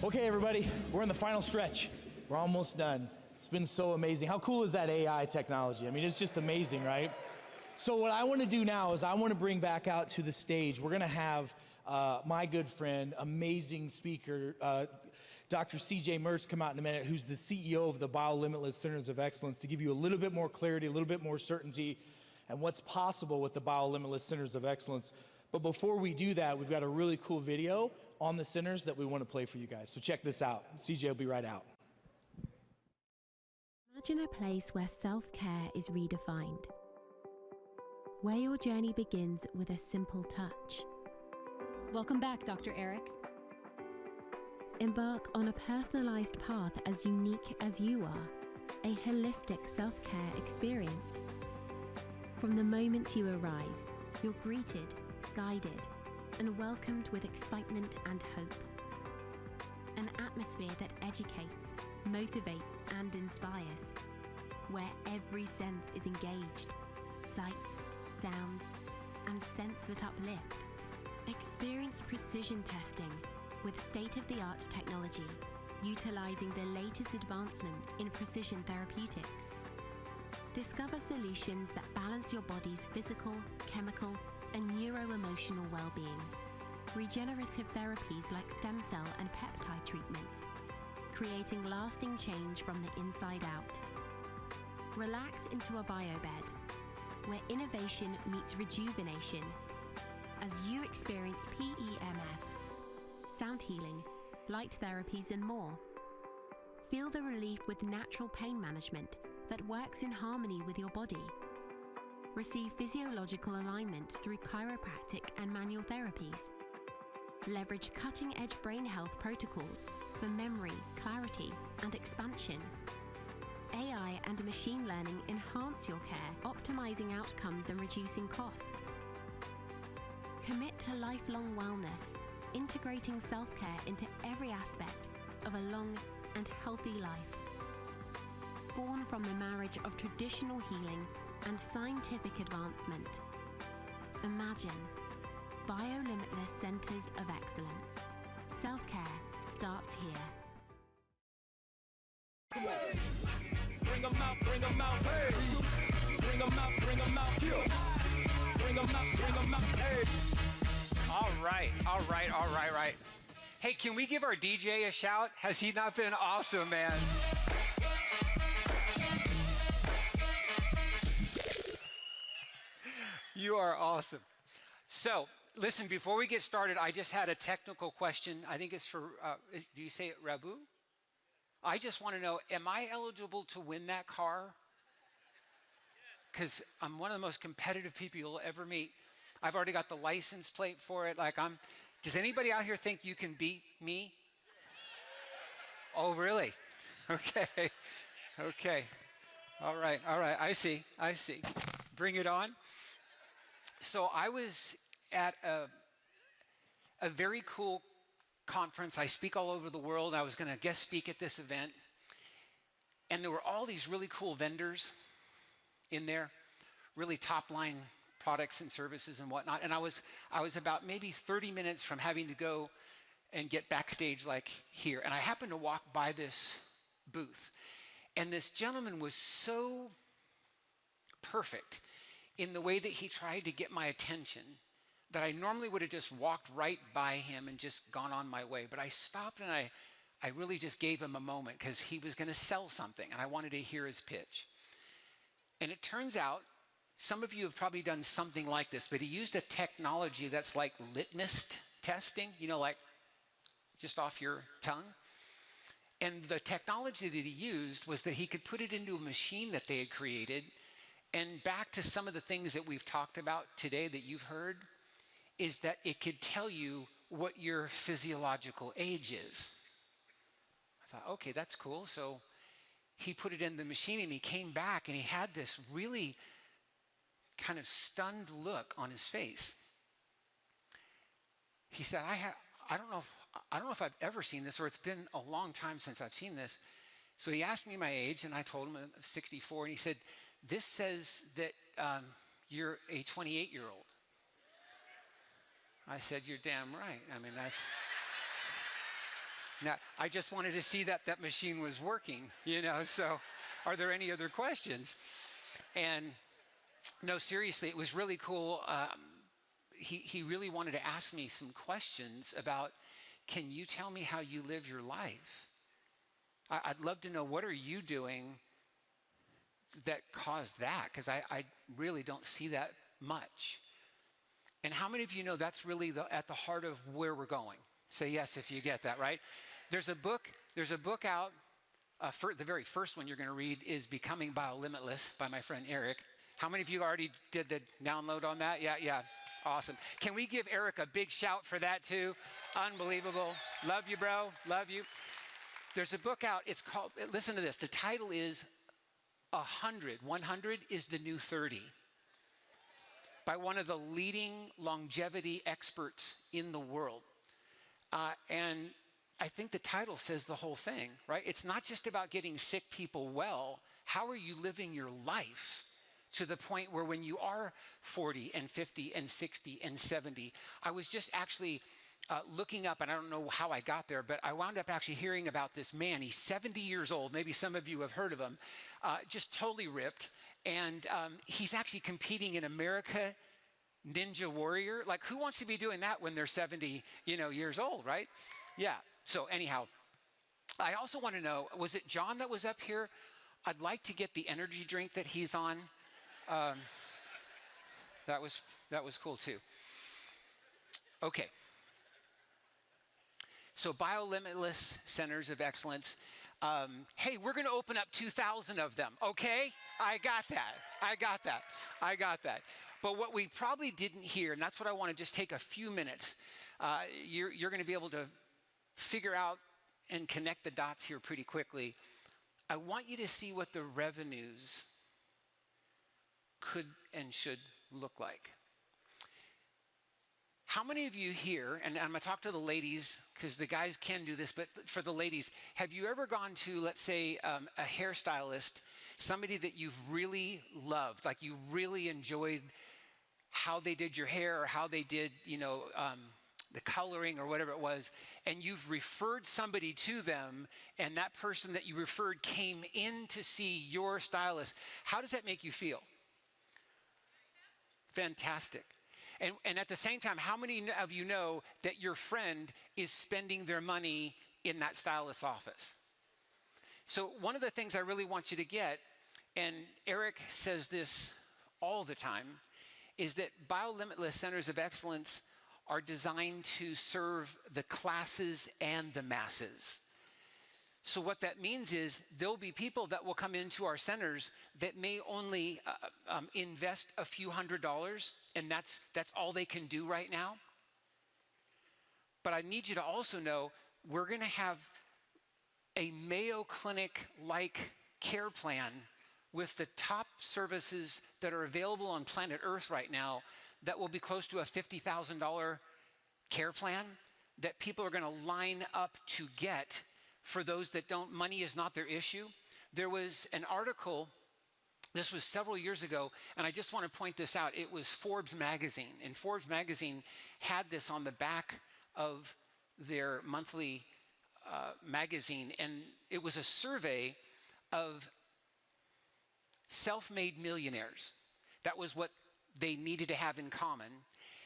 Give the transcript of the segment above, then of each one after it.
Okay, everybody, we're in the final stretch. We're almost done. It's been so amazing. How cool is that AI technology? I mean, it's just amazing, right? So what I want to do now is I want to bring back out to the stage. We're going to have my good friend, amazing speaker, Dr. CJ Mertz come out in a minute, who's the CEO of the BioLimitless Centers of Excellence, to give you a little bit more clarity, a little bit more certainty, and what's possible with the BioLimitless Centers of Excellence. But before we do that, we've got a really cool video on the centers that we want to play for you guys. So check this out. CJ will be right out. Imagine a place where self-care is redefined, where your journey begins with a simple touch. Welcome back, Dr. Eric. Embark on a personalized path as unique as you are, a holistic self-care experience. From the moment you arrive, you're greeted, guided, and welcomed with excitement and hope. An atmosphere that educates, motivates, and inspires, where every sense is engaged, sights, sounds, and scents that uplift. Experience precision testing with state-of-the-art technology, utilizing the latest advancements in precision therapeutics. Discover solutions that balance your body's physical, chemical, and neuro-emotional well-being. Regenerative therapies like stem cell and peptide treatments, creating lasting change from the inside out. Relax into a biobed, where innovation meets rejuvenation, as you experience PEMF, sound healing, light therapies, and more. Feel the relief with natural pain management that works in harmony with your body. Receive physiological alignment through chiropractic and manual therapies. Leverage cutting-edge brain health protocols for memory, clarity, and expansion. AI and machine learning enhance your care, optimizing outcomes and reducing costs. Commit to lifelong wellness, integrating self-care into every aspect of a long and healthy life. Born from the marriage of traditional healing and scientific advancement. Imagine BioLimitless Centers of Excellence. Self-care starts here. Bring them out, bring them out, hey. Bring them out, bring them out, bring them out, bring them out, hey. All right. Hey, can we give our DJ a shout? Has he not been awesome, man? You are awesome. So, listen, before we get started, I just had a technical question. I think it's for, do you say it Rabu? I just want to know, am I eligible to win that car? Because I'm one of the most competitive people you'll ever meet. I've already got the license plate for it. Does anybody out here think you can beat me? Oh, really? Okay. All right. I see. Bring it on. So I was at a very cool conference. I speak all over the world. I was going to guest speak at this event. And there were all these really cool vendors in there, really top line products and services and whatnot. And I was about maybe 30 minutes from having to go and get backstage like here. And I happened to walk by this booth. And this gentleman was so perfect in the way that he tried to get my attention that I normally would have just walked right by him and just gone on my way. But I stopped and I really just gave him a moment because he was going to sell something and I wanted to hear his pitch. And it turns out, some of you have probably done something like this, but he used a technology that's like litmus testing, like just off your tongue. And the technology that he used was that he could put it into a machine that they had created. And back to some of the things that we've talked about today that you've heard, is that it could tell you what your physiological age is. I thought, okay, that's cool. So he put it in the machine and he came back and he had this really kind of stunned look on his face. He said, I don't know if I've ever seen this, or it's been a long time since I've seen this. So he asked me my age and I told him I'm 64 and he said, this says that you're a 28-year-old. I said, you're damn right. I mean, Now, I just wanted to see that that machine was working, you know, so are there any other questions? And no, seriously, it was really cool. He really wanted to ask me some questions about, can you tell me how you live your life? I'd love to know, what are you doing that caused that? Because I really don't see that much. And how many of you know that's really at the heart of where we're going? Say yes if you get that, right? There's a book out. The very first one you're going to read is Becoming Biolimitless by my friend Eric. How many of you already did the download on that? Yeah. Awesome. Can we give Eric a big shout for that too? Unbelievable. Love you, bro. Love you. There's a book out. It's called, listen to this. The title is 100. 100 is the new 30. By one of the leading longevity experts in the world. And I think the title says the whole thing, right? It's not just about getting sick people well. How are you living your life to the point where when you are 40 and 50 and 60 and 70, I was just actually looking up, and I don't know how I got there, but I wound up actually hearing about this man. He's 70 years old. Maybe some of you have heard of him. Just totally ripped. And he's actually competing in America Ninja Warrior. Like, who wants to be doing that when they're 70, years old, right? Yeah. So anyhow, I also want to know, was it John that was up here? I'd like to get the energy drink that he's on. That was cool too. Okay. So Biolimitless Centers of Excellence. Hey, we're going to open up 2,000 of them, okay? I got that. But what we probably didn't hear, and that's what I want to just take a few minutes, you're going to be able to figure out and connect the dots here pretty quickly. I want you to see what the revenues could and should look like. How many of you here, and I'm going to talk to the ladies because the guys can do this, but for the ladies, have you ever gone to, let's say, a hairstylist, somebody that you've really loved, like you really enjoyed how they did your hair or how they did, the coloring or whatever it was, and you've referred somebody to them, and that person that you referred came in to see your stylist? How does that make you feel? Fantastic. And at the same time, how many of you know that your friend is spending their money in that stylist's office? So one of the things I really want you to get, and Eric says this all the time, is that Biolimitless Centers of Excellence are designed to serve the classes and the masses. So what that means is there'll be people that will come into our centers that may only invest a few $100s, and that's all they can do right now. But I need you to also know we're going to have a Mayo Clinic-like care plan with the top services that are available on planet Earth right now that will be close to a $50,000 care plan that people are going to line up to get. For those that don't, money is not their issue. There was an article, this was several years ago, and I just want to point this out. It was Forbes magazine, and Forbes magazine had this on the back of their monthly magazine, and it was a survey of self-made millionaires. That was what they needed to have in common.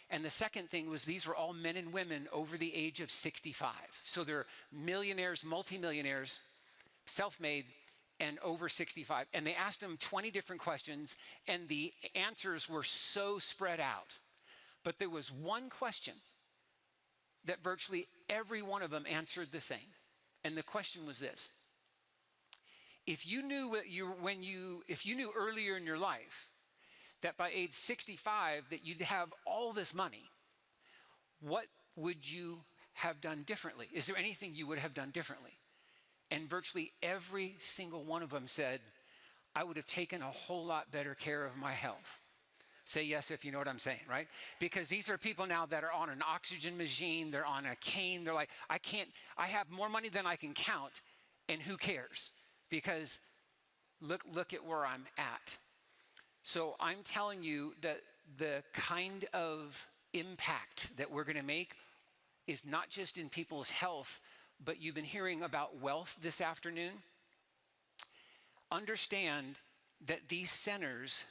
And the second thing was these were all men and women over the age of 65. So they're millionaires, multimillionaires, self-made, and over 65. And they asked them 20 different questions, and the answers were so spread out. But there was one question that virtually every one of them answered the same. And the question was this: if you knew if you knew earlier in your life that by age 65 that you'd have all this money, what would you have done differently? Is there anything you would have done differently? And virtually every single one of them said, I would have taken a whole lot better care of my health. Say yes if you know what I'm saying, right? Because these are people now that are on an oxygen machine, they're on a cane, they're like, I have more money than I can count, and who cares? Because look at where I'm at. So I'm telling you that the kind of impact that we're going to make is not just in people's health, but you've been hearing about wealth this afternoon. Understand that these centers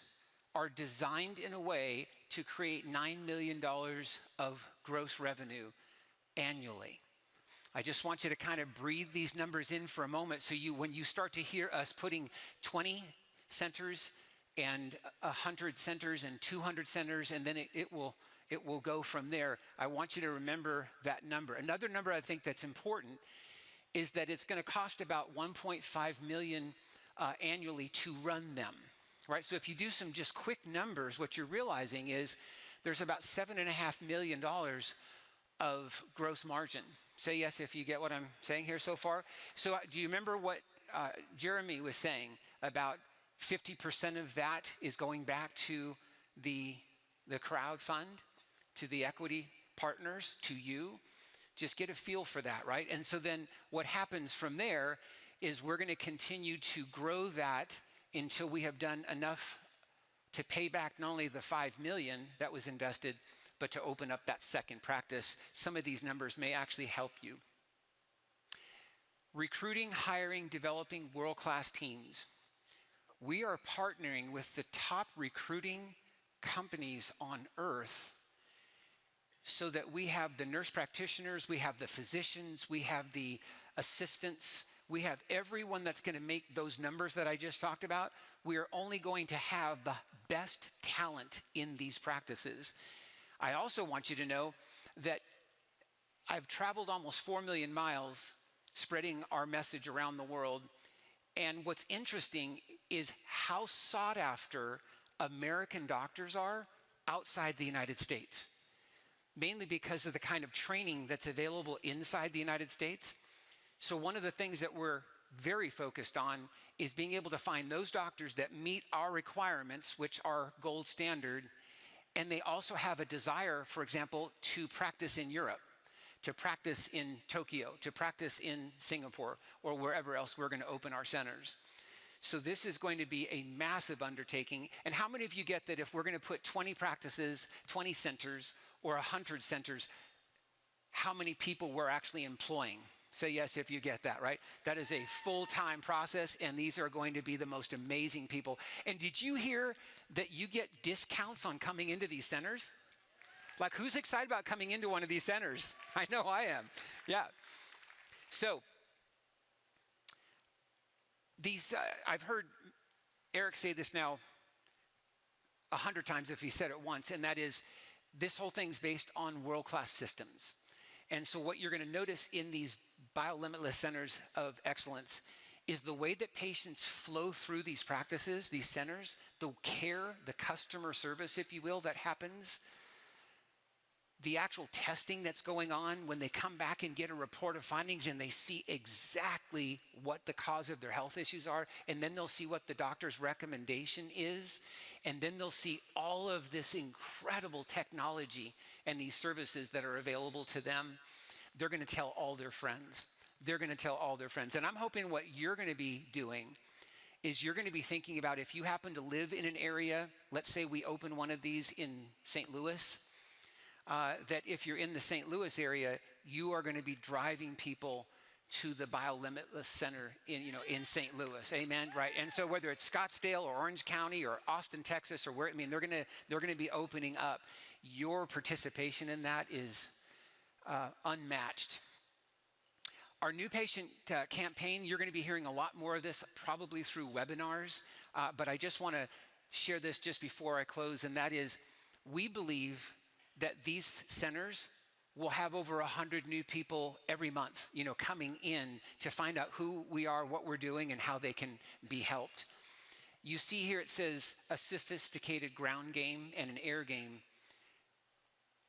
are designed in a way to create $9 million of gross revenue annually. I just want you to kind of breathe these numbers in for a moment, so when you start to hear us putting 20 centers and 100 centers and 200 centers, and then it will go from there, I want you to remember that number. Another number I think that's important is that it's going to cost about $1.5 million annually to run them, right? So if you do some just quick numbers, what you're realizing is there's about $7.5 million of gross margin. Say yes if you get what I'm saying here so far. So do you remember what Jeremy was saying about 50% of that is going back to the crowd fund, to the equity partners, to you? Just get a feel for that, right? And so then what happens from there is we're going to continue to grow that until we have done enough to pay back not only the $5 million that was invested, but to open up that second practice. Some of these numbers may actually help you. Recruiting, hiring, developing world-class teams. We are partnering with the top recruiting companies on earth so that we have the nurse practitioners, we have the physicians, we have the assistants, we have everyone that's going to make those numbers that I just talked about. We are only going to have the best talent in these practices. I also want you to know that I've traveled almost 4 million miles spreading our message around the world. And what's interesting is how sought after American doctors are outside the United States, mainly because of the kind of training that's available inside the United States. So one of the things that we're very focused on is being able to find those doctors that meet our requirements, which are gold standard, and they also have a desire, for example, to practice in Europe, to practice in Tokyo, to practice in Singapore, or wherever else we're going to open our centers. So this is going to be a massive undertaking. And how many of you get that if we're going to put 20 practices, 20 centers, or 100 centers, how many people we're actually employing? Say yes if you get that, right? That is a full-time process, and these are going to be the most amazing people. And did you hear that you get discounts on coming into these centers? Like, who's excited about coming into one of these centers? I know I am. Yeah. So these, I've heard Eric say this now 100 times if he said it once, and that is, this whole thing's based on world-class systems. And so what you're going to notice in these biolimitless centers of excellence is the way that patients flow through these practices, these centers, the care, the customer service, if you will, that happens, the actual testing that's going on when they come back and get a report of findings and they see exactly what the cause of their health issues are, and then they'll see what the doctor's recommendation is, and then they'll see all of this incredible technology and these services that are available to them. They're going to tell all their friends. They're going to tell all their friends. And I'm hoping what you're going to be doing is you're going to be thinking about, if you happen to live in an area, let's say we open one of these in St. Louis, that if you're in the St. Louis area, you are going to be driving people to the Biolimitless Center in St. Louis, amen, right? And so whether it's Scottsdale or Orange County or Austin, Texas, or where, they're going to be opening up. Your participation in that is unmatched. Our new patient campaign, you're going to be hearing a lot more of this probably through webinars, but I just want to share this just before I close, and that is, we believe that these centers will have over 100 new people every month, coming in to find out who we are, what we're doing, and how they can be helped. You see here it says a sophisticated ground game and an air game.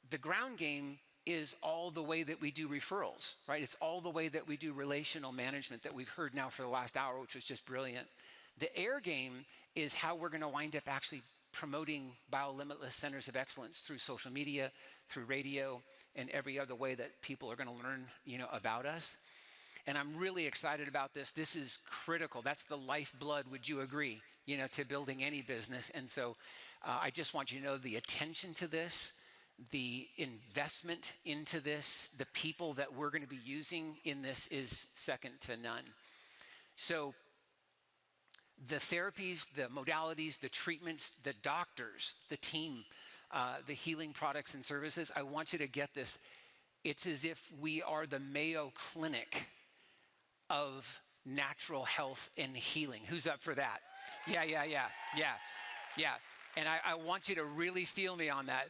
The ground game is all the way that we do referrals, right? It's all the way that we do relational management that we've heard now for the last hour, which was just brilliant. The air game is how we're going to wind up actually promoting biolimitless centers of excellence through social media, through radio, and every other way that people are going to learn, about us. And I'm really excited about this. This is critical. That's the lifeblood, would you agree, to building any business. And so I just want you to know the attention to this, the investment into this, the people that we're going to be using in this is second to none. So the therapies, the modalities, the treatments, the doctors, the team, the healing products and services, I want you to get this. It's as if we are the Mayo Clinic of natural health and healing. Who's up for that? Yeah. And I want you to really feel me on that.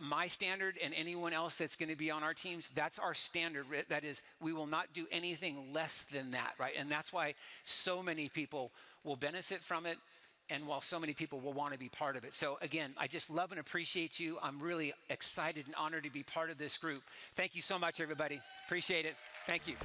My standard and anyone else that's going to be on our teams, that's our standard. That is, we will not do anything less than that, right? And that's why so many people will benefit from it, and while so many people will want to be part of it. So again, I just love and appreciate you. I'm really excited and honored to be part of this group. Thank you so much, everybody. Appreciate it. Thank you.